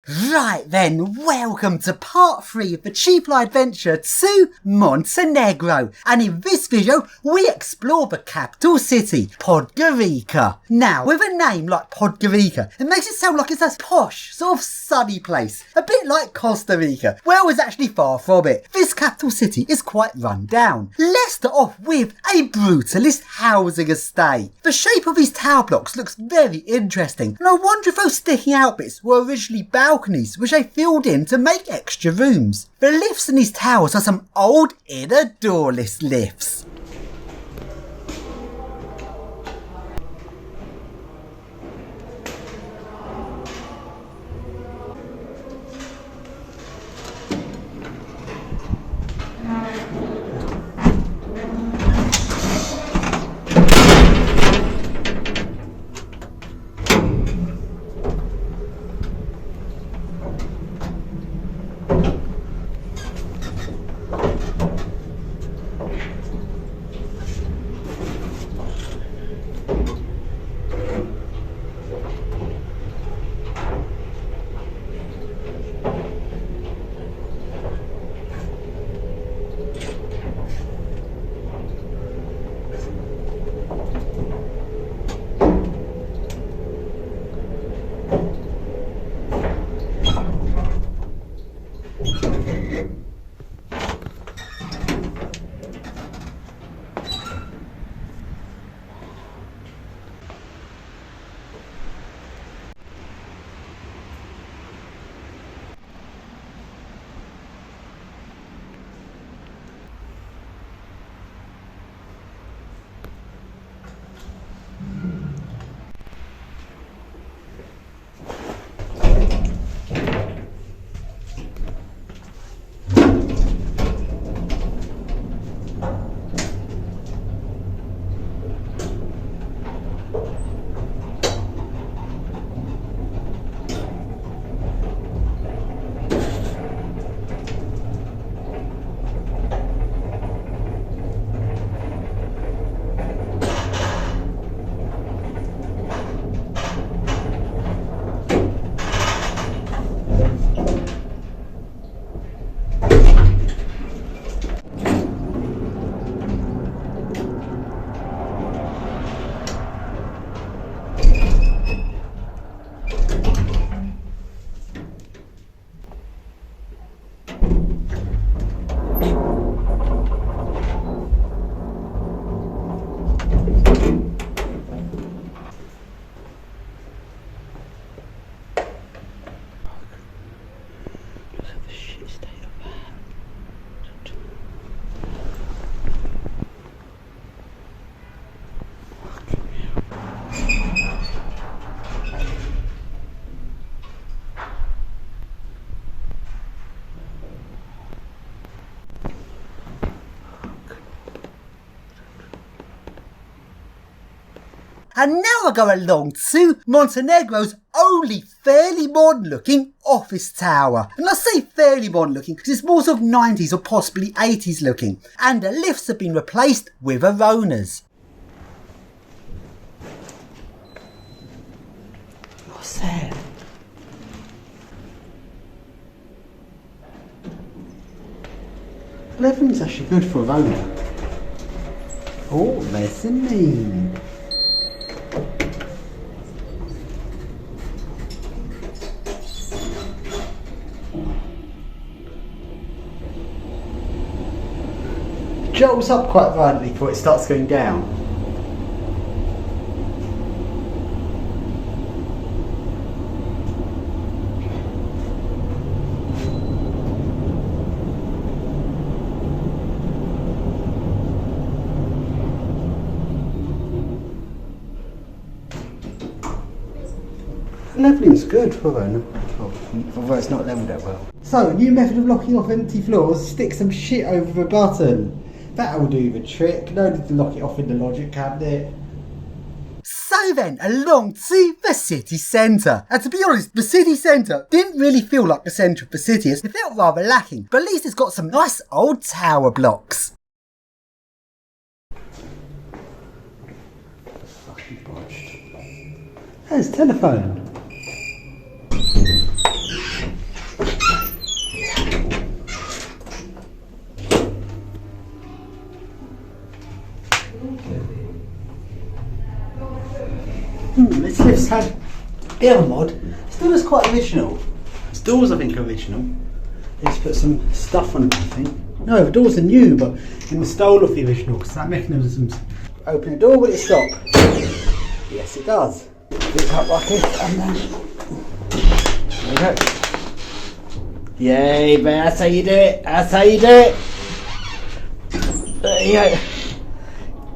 Right then, welcome to part 3 of the cheap-fly adventure to Montenegro, and in this video we explore the capital city, Podgorica. Now, with a name like Podgorica, it makes it sound like it's a posh, sort of sunny place, a bit like Costa Rica. Well, it's actually far from it. This capital city is quite run down. Let's start off with a brutalist housing estate. The shape of these tower blocks looks very interesting, and I wonder if those sticking out bits were originally balconies which they filled in to make extra rooms. The lifts in these towers are some old inner doorless lifts. And now I go along to Montenegro's only fairly modern looking office tower. And I say fairly modern looking because it's more sort of 90s or possibly 80s looking. And the lifts have been replaced with Aronas. What's that? Well, everything's actually good for Arona. Oh, mezzanine. Jolts up quite violently before it starts going down. Leveling's good for Arona, although it's not levelled that well. So, new method of locking off empty floors, stick some shit over the button. That'll do the trick, no need to lock it off in the logic cabinet. So then, along to the city centre. And to be honest, the city centre didn't really feel like the centre of the city. It felt rather lacking, but at least it's got some nice old tower blocks. Fucking bodged. There's telephone. The other mod still looks quite original. Its doors I think are original. They just put some stuff on them I think. No, the doors are new but in the style of the original because that mechanism's open the door, will it stop? Yes it does. Lift up like this and then there we go. Yay, man, that's how you do it. That's how you do it. There you go.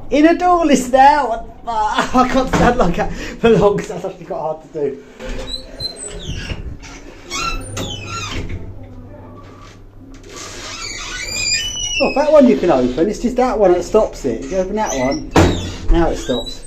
In a doorless now. I can't stand like that for long because that's actually quite hard to do. Oh, that one you can open. It's just that one that stops it. If you open that one, now it stops.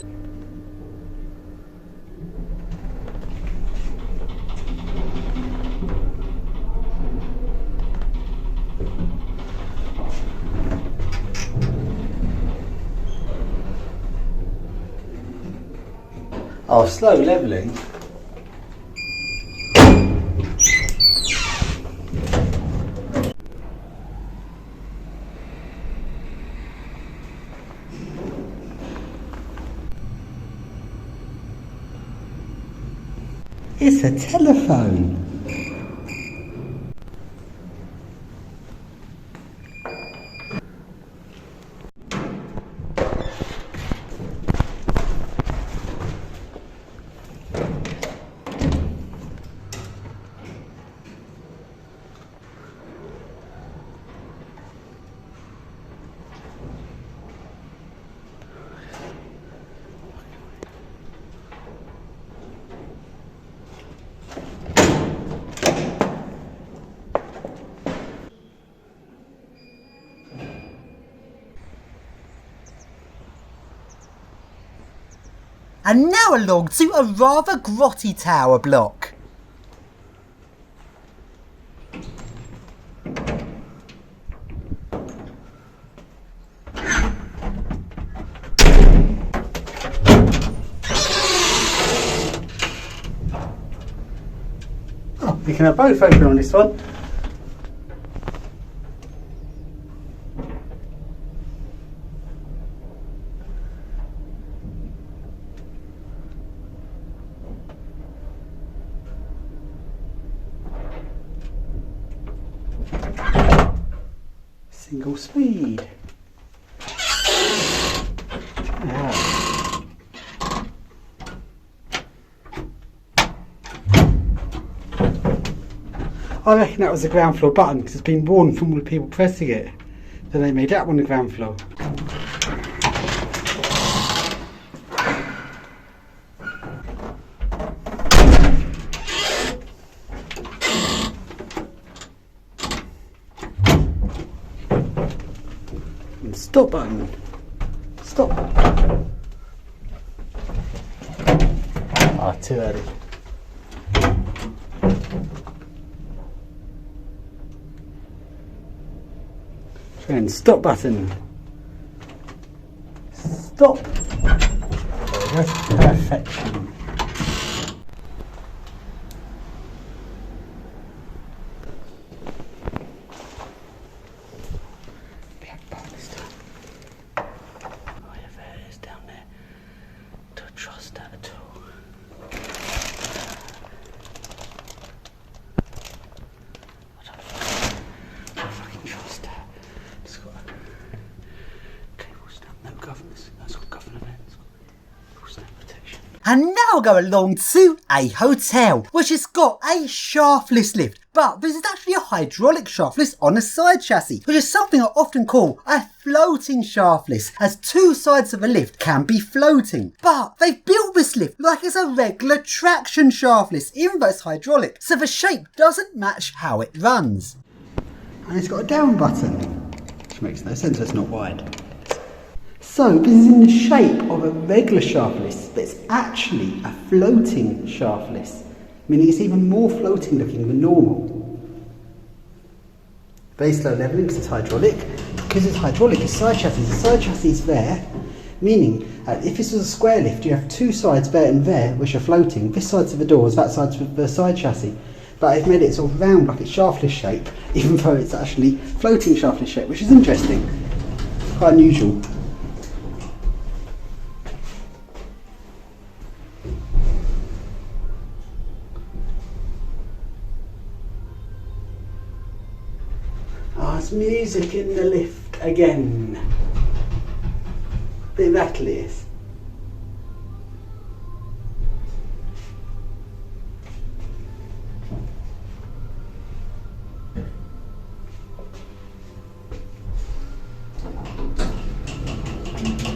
Oh, slow levelling. It's a telephone. And now along to a rather grotty tower block. Oh, we can have both open on this one. Single speed. Yeah. I reckon that was the ground floor button because it's been worn from all the people pressing it. So they made that one the ground floor. Stop button. Stop. Ah, too early. Then stop button. Stop. That's perfection. And now go along to a hotel, which has got a shaftless lift. But this is actually a hydraulic shaftless on a side chassis, which is something I often call a floating shaftless, as two sides of a lift can be floating. But they've built this lift like it's a regular traction shaftless, even though it's hydraulic, so the shape doesn't match how it runs. And it's got a down button, which makes no sense, it's not wide. So this is in the shape of a regular shaftless, but it's actually a floating shaftless, meaning it's even more floating looking than normal. Very slow levelling because it's hydraulic. Because it's hydraulic, it's side chassis. The side chassis is there, meaning if this was a square lift, you have two sides there and there which are floating. This side's of the doors, that side's of the side chassis. But I've made it sort of round like it's shaftless shape, even though it's actually floating shaftless shape, which is interesting. Quite unusual. Nice music in the lift again. Bit rattliest.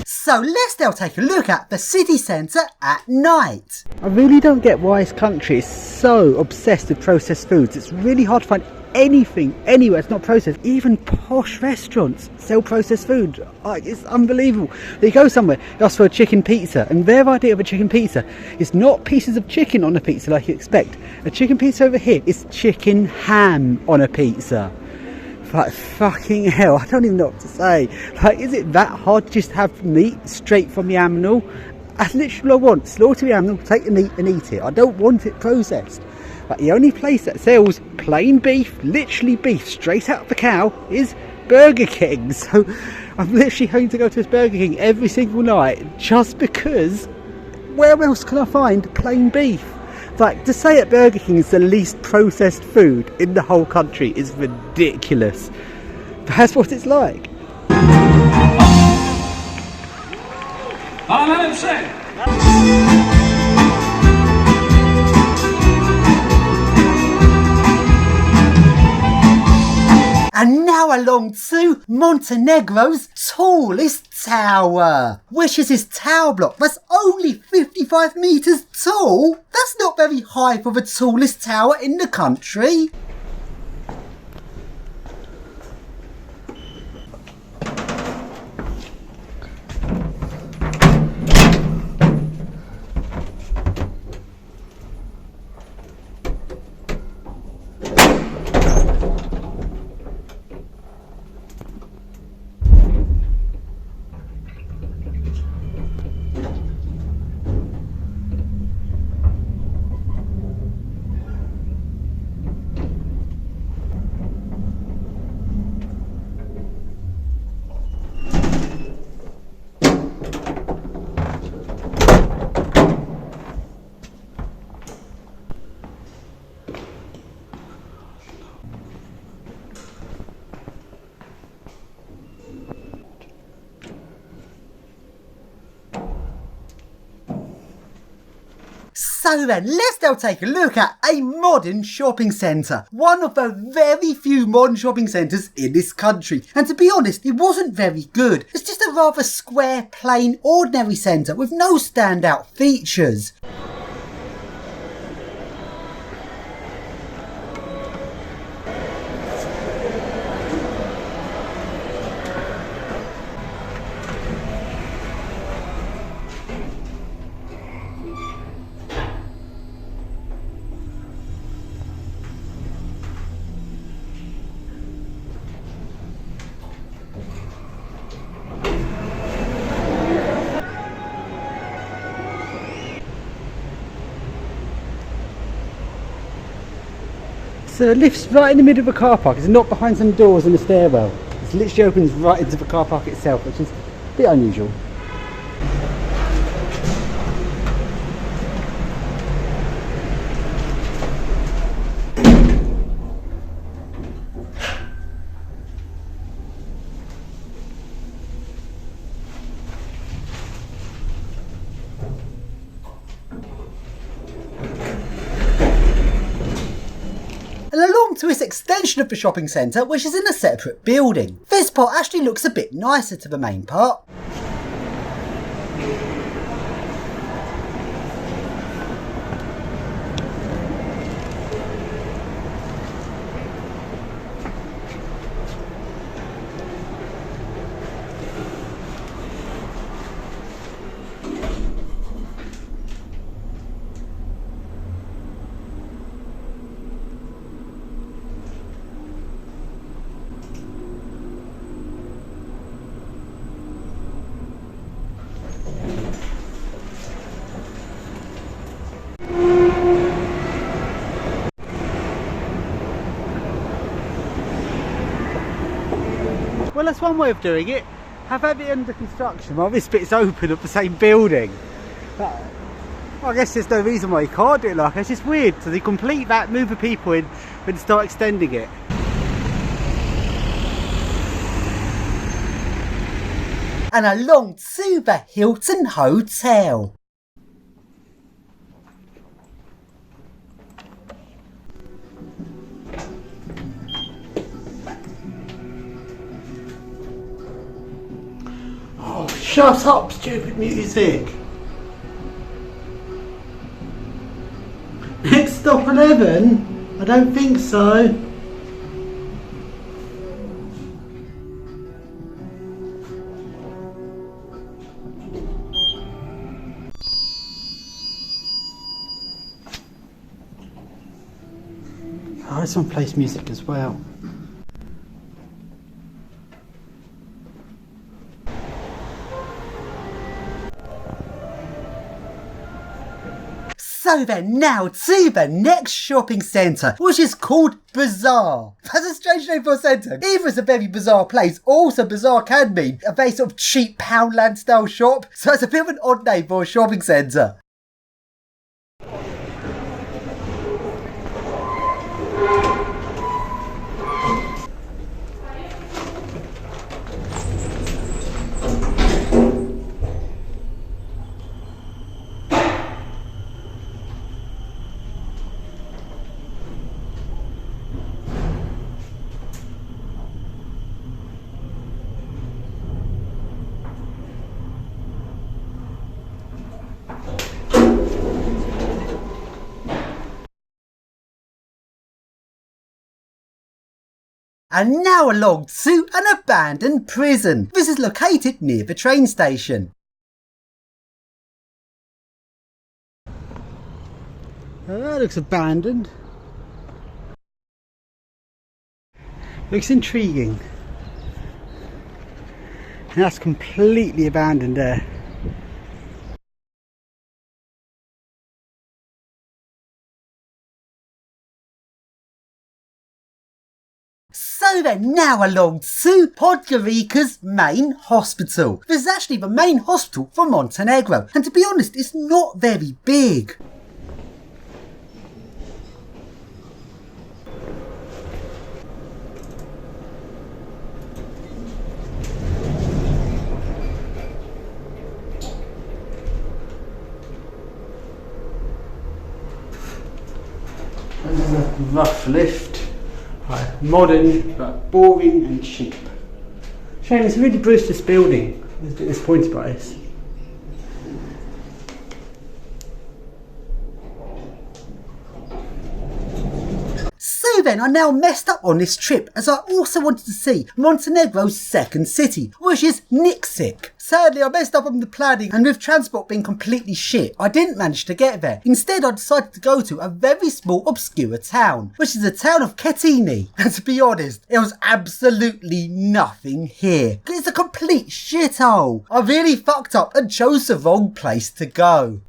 So let's now take a look at the city centre at night. I really don't get why this country is so obsessed with processed foods. It's really hard to find anything anywhere it's not processed. Even posh restaurants sell processed food. It's unbelievable. You go somewhere, you ask for a chicken pizza, and their idea of a chicken pizza is not pieces of chicken on a pizza like you expect. A chicken pizza over here is chicken ham on a pizza. Like, fucking hell, I don't even know what to say. Like, is it that hard to just have meat straight from the animal? That's literally what I want. Slaughter the animal, take the meat and eat it. I don't want it processed. But the only place that sells plain beef, literally beef, straight out of the cow, is Burger King. So I'm literally going to go to this Burger King every single night just because where else can I find plain beef? Like, to say at Burger King is the least processed food in the whole country is ridiculous. But that's what it's like. And now along to Montenegro's tallest tower, which is this tower block that's only 55 metres tall. That's not very high for the tallest tower in the country. So then, let's now take a look at a modern shopping centre. One of the very few modern shopping centres in this country. And to be honest, it wasn't very good. It's just a rather square, plain, ordinary centre with no standout features. So the lift's right in the middle of a car park. It's not behind some doors and a stairwell. It literally opens right into the car park itself, which is a bit unusual. And along to this extension of the shopping centre, which is in a separate building. This part actually looks a bit nicer to the main part. Well, that's one way of doing it. Have had it under construction while this bit's open of the same building. But I guess there's no reason why you can't do it like that. It's just weird. So they complete that, move the people in, and start extending it. and along to the Hilton Hotel. Oh, shut up, stupid music! Next stop 11? I don't think so. Oh, this one plays music as well. So then now to the next shopping centre, which is called Bazaar. That's a strange name for a centre. Either it's a very bizarre place, or also Bazaar can mean a very sort of cheap Poundland style shop. So it's a bit of an odd name for a shopping centre. And now along to an abandoned prison. This is located near the train station. Oh, that looks abandoned. Looks intriguing. And that's completely abandoned there. So then now along to Podgorica's main hospital. This is actually the main hospital for Montenegro, and to be honest, it's not very big. This is a rough lift. Right, modern but boring and cheap. Shame, it's a really Brewster's building. I was a bit disappointed by this. So then I now messed up on this trip, as I also wanted to see Montenegro's second city, which is Nikšić. Sadly I messed up on the planning, and with transport being completely shit, I didn't manage to get there. Instead I decided to go to a very small obscure town, which is the town of Ketini. And to be honest, there was absolutely nothing here. It's a complete shithole. I really fucked up and chose the wrong place to go.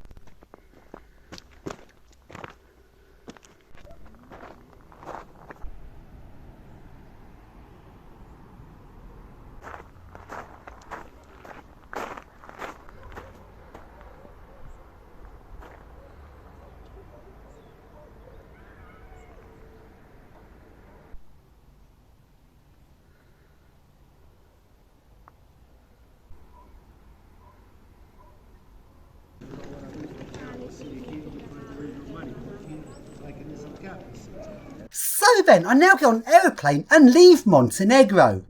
So then, I now get on an aeroplane and leave Montenegro.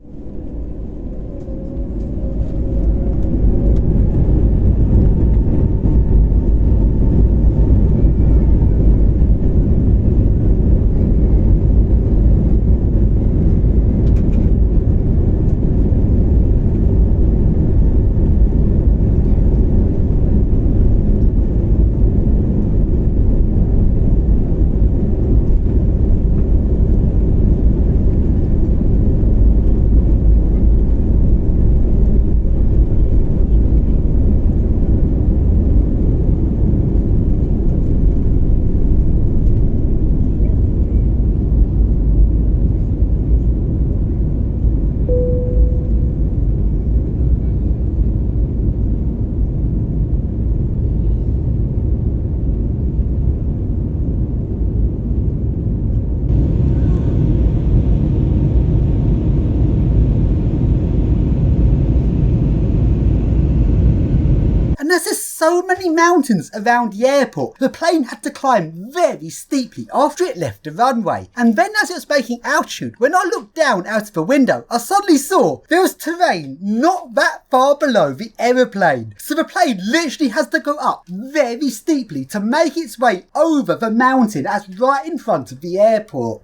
so many mountains around the airport, the plane had to climb very steeply after it left the runway. And then as it was making altitude, when I looked down out of the window, I suddenly saw there was terrain not that far below the aeroplane. So the plane literally has to go up very steeply to make its way over the mountain that's right in front of the airport.